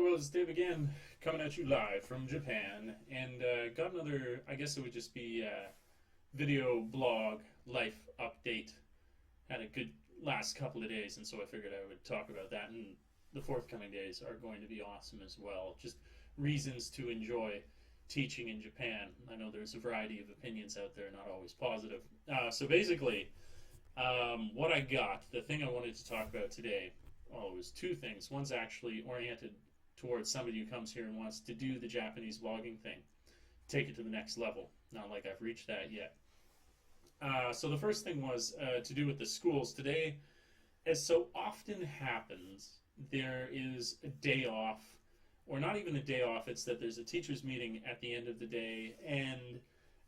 Hello, it's Dave again, coming at you live from Japan, and got another, I guess it would just be video blog life update. Had a good last couple of days, and so I figured I would talk about that, and the forthcoming days are going to be awesome as well. Just reasons to enjoy teaching in Japan. I know there's a variety of opinions out there, not always positive. So basically, what I got, the thing I wanted to talk about today, well, it was two things. One's actually oriented towards somebody who comes here and wants to do the Japanese vlogging thing, take it to the next level. Not like I've reached that yet. So the first thing was to do with the schools. Today, as so often happens, there is a day off, or not even a day off, it's that there's a teacher's meeting at the end of the day, and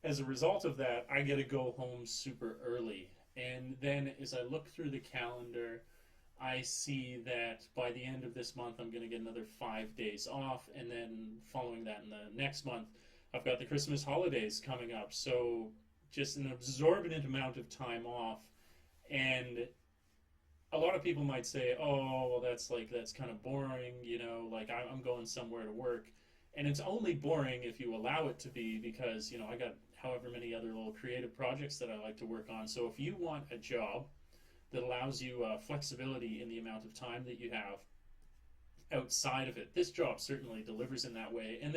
as a result of that, I get to go home super early. And then as I look through the calendar, I see that by the end of this month, I'm going to get another 5 days off, and then following that in the next month, I've got the Christmas holidays coming up. So just an exorbitant amount of time off, and a lot of people might say, "Oh, well, that's kind of boring," like I'm going somewhere to work, and it's only boring if you allow it to be, because I got however many other little creative projects that I like to work on. So if you want a job that allows you flexibility in the amount of time that you have outside of it, this job certainly delivers in that way. And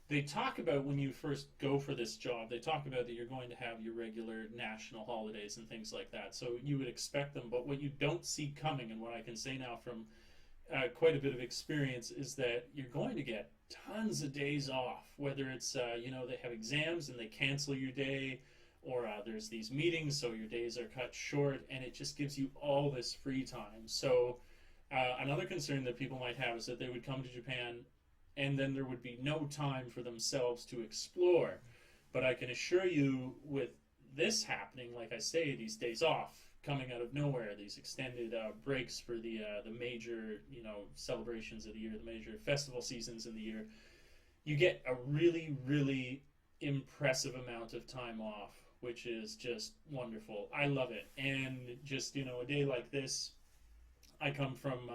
they talk about, when you first go for this job, they talk about that you're going to have your regular national holidays and things like that. So you would expect them, but what you don't see coming, and what I can say now from quite a bit of experience, is that you're going to get tons of days off, whether it's, they have exams and they cancel your day, or there's these meetings, so your days are cut short, and it just gives you all this free time. So another concern that people might have is that they would come to Japan and then there would be no time for themselves to explore. But I can assure you, with this happening, like I say, these days off coming out of nowhere, these extended breaks for the major celebrations of the year, the major festival seasons in the year, you get a really, really impressive amount of time off, which is just wonderful. I love it. And just, a day like this, I come from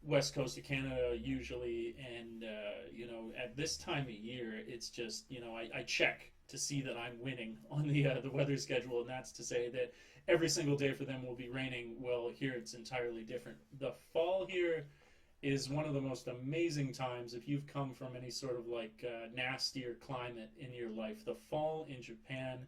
west coast of Canada usually, and, at this time of year, it's just, I check to see that I'm winning on the weather schedule, and that's to say that every single day for them will be raining. Well, here it's entirely different. The fall here is one of the most amazing times. If you've come from any sort of nastier climate in your life, the fall in Japan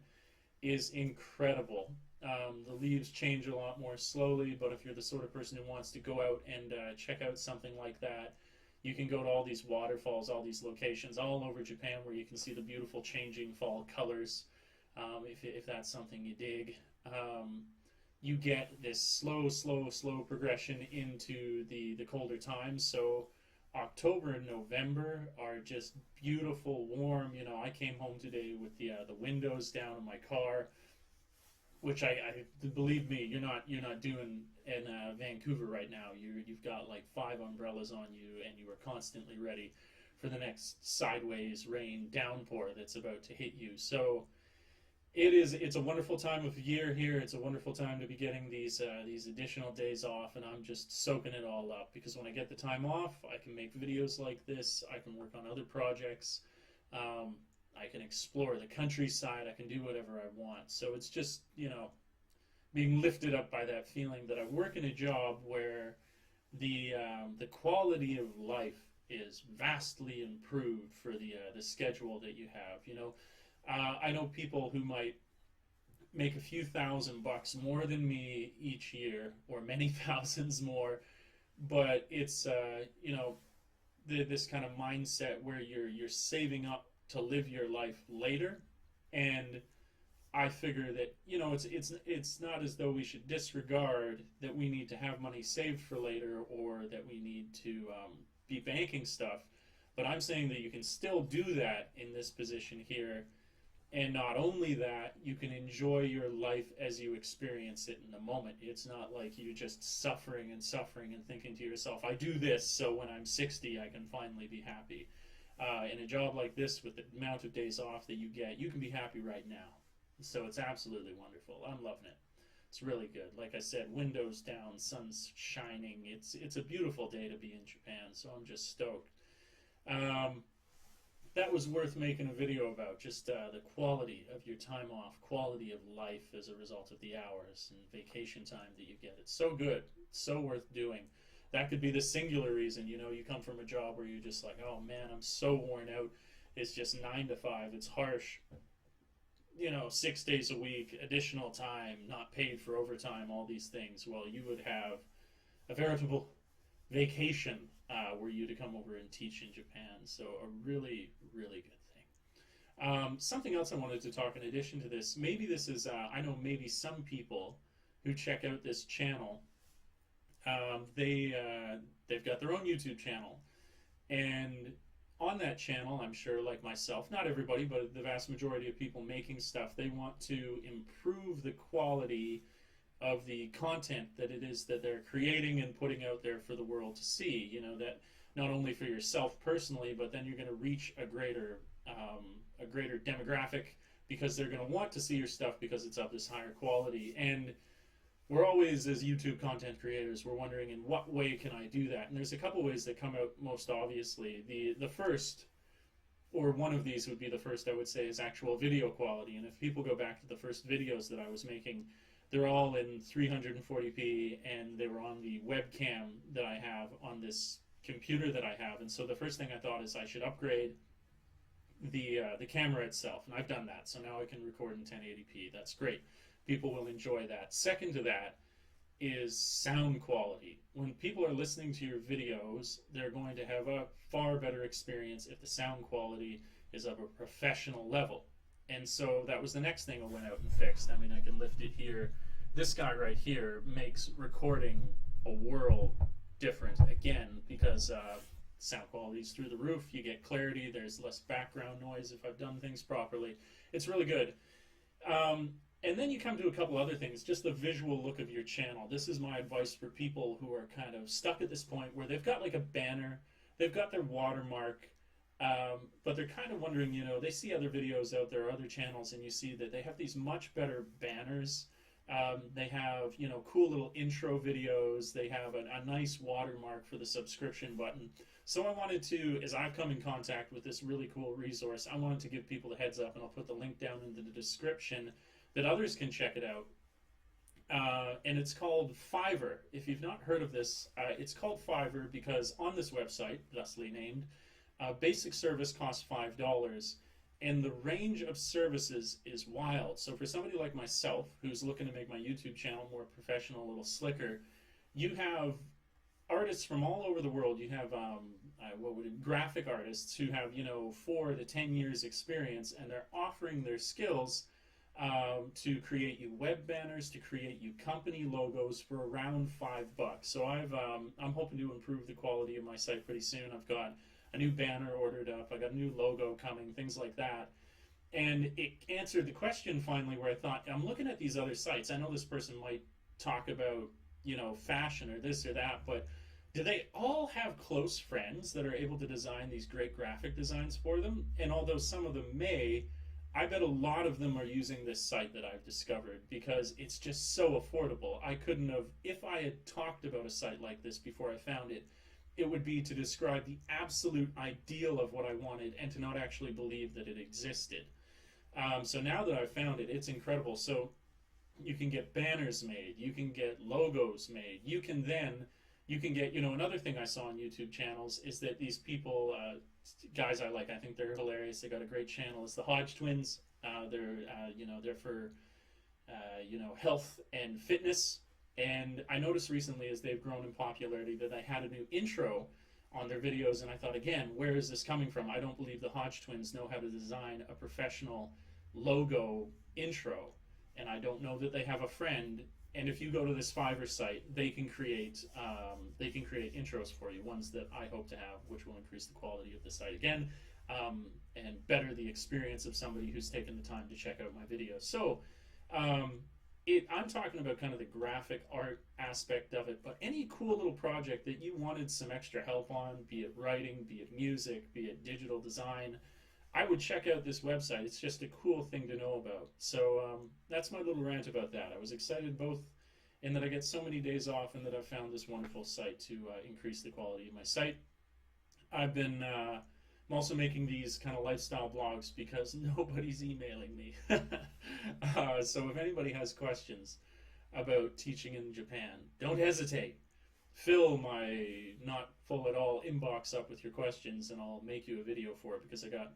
is incredible. The leaves change a lot more slowly, but if you're the sort of person who wants to go out and check out something like that, you can go to all these waterfalls, all these locations all over Japan where you can see the beautiful changing fall colors, if that's something you dig. You get this slow progression into the colder times. So October and November are just beautiful, warm. I came home today with the windows down in my car, which I believe me, you're not doing in Vancouver right now. You've got like 5 umbrellas on you, and you are constantly ready for the next sideways rain downpour that's about to hit you. So it's a wonderful time of year here. It's a wonderful time to be getting these additional days off, and I'm just soaking it all up, because when I get the time off, I can make videos like this. I can work on other projects. I can explore the countryside. I can do whatever I want. So it's just, being lifted up by that feeling that I work in a job where the quality of life is vastly improved for the schedule that you have. I know people who might make a few $1,000 more than me each year, or many thousands more, but it's this kind of mindset where you're saving up to live your life later. And I figure that it's not as though we should disregard that we need to have money saved for later, or that we need to be banking stuff, but I'm saying that you can still do that in this position here. And not only that, you can enjoy your life as you experience it in the moment. It's not like you're just suffering and thinking to yourself, I do this so when I'm 60 I can finally be happy. In a job like this, with the amount of days off that you get, you can be happy right now. So it's absolutely wonderful. I'm loving it. It's really good. Like I said, windows down, sun's shining. It's a beautiful day to be in Japan, so I'm just stoked. Um, that was worth making a video about, just the quality of your time off, quality of life as a result of the hours and vacation time that you get. It's so good, it's so worth doing. That could be the singular reason, you know, you come from a job where you're just like, oh man, I'm so worn out. It's just 9 to 5, it's harsh, you know, 6 days a week, additional time, not paid for overtime, all these things. Well, you would have a veritable vacation were you to come over and teach in Japan. So a really, really good thing. Something else I wanted to talk in addition to this, maybe this is, I know maybe some people who check out this channel, they've got their own YouTube channel. And on that channel, I'm sure, like myself, not everybody, but the vast majority of people making stuff, they want to improve the quality of the content that it is that they're creating and putting out there for the world to see. You know, that not only for yourself personally, but then you're going to reach a greater demographic, because they're going to want to see your stuff because it's of this higher quality. And we're always, as YouTube content creators, we're wondering, in what way can I do that? And there's a couple ways that come out most obviously. The first, or one of these would be the first, I would say, is actual video quality. And if people go back to the first videos that I was making, they're all in 340p, and they were on the webcam that I have on this computer that I have. And so the first thing I thought is I should upgrade the camera itself, and I've done that. So now I can record in 1080p. That's great. People will enjoy that. Second to that is sound quality. When people are listening to your videos, they're going to have a far better experience if the sound quality is of a professional level. And so that was the next thing I went out and fixed. I mean, I can lift it here. This guy right here makes recording a world different, again, because sound quality is through the roof. You get clarity. There's less background noise if I've done things properly. It's really good. And then you come to a couple other things, just the visual look of your channel. This is my advice for people who are kind of stuck at this point where they've got like a banner, they've got their watermark, but they're kind of wondering, you know, they see other videos out there, other channels, and you see that they have these much better banners. They have, you know, cool little intro videos. They have a nice watermark for the subscription button. So I wanted to, as I've come in contact with this really cool resource, I wanted to give people the heads up, and I'll put the link down in the description that others can check it out. And it's called Fiverr. If you've not heard of this, it's called Fiverr because on this website, thusly named, basic service costs $5, and the range of services is wild. So for somebody like myself, who's looking to make my YouTube channel more professional, a little slicker, you have artists from all over the world. You have graphic artists who have, you know, 4 to 10 years experience, and they're offering their skills to create you web banners, to create you company logos for around $5. So I'm hoping to improve the quality of my site pretty soon. I've got a new banner ordered up, I got a new logo coming, things like that. And it answered the question finally, where I thought, I'm looking at these other sites. I know this person might talk about, you know, fashion or this or that, but do they all have close friends that are able to design these great graphic designs for them? And although some of them may, I bet a lot of them are using this site that I've discovered because it's just so affordable. I couldn't have, if I had talked about a site like this before I found it, it would be to describe the absolute ideal of what I wanted and to not actually believe that it existed. So now that I've found it, it's incredible. So you can get banners made, you can get logos made, you can get, you know, another thing I saw on YouTube channels is that these people, guys I like, I think they're hilarious, they got a great channel, is the Hodge twins. They're for, health and fitness. And I noticed recently as they've grown in popularity that they had a new intro on their videos, and I thought, again, where is this coming from? I don't believe the Hodge twins know how to design a professional logo intro, and I don't know that they have a friend. And if you go to this Fiverr site, they can create intros for you, ones that I hope to have, which will increase the quality of the site again, and better the experience of somebody who's taken the time to check out my videos. So I'm talking about kind of the graphic art aspect of it, but any cool little project that you wanted some extra help on, be it writing, be it music, be it digital design, I would check out this website. It's just a cool thing to know about. So that's my little rant about that. I was excited both in that I get so many days off and that I've found this wonderful site to increase the quality of my site. I've been I'm also making these kind of lifestyle blogs because nobody's emailing me. So if anybody has questions about teaching in Japan, don't hesitate. Fill my not full at all inbox up with your questions, and I'll make you a video for it because I got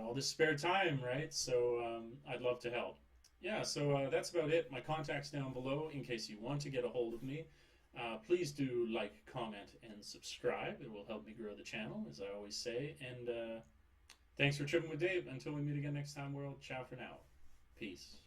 all this spare time, right? So I'd love to help. Yeah, so that's about it. My contact's down below in case you want to get a hold of me. Please do like, comment, and subscribe. It will help me grow the channel, as I always say. And thanks for tripping with Dave. Until we meet again next time, world. Ciao for now. Peace.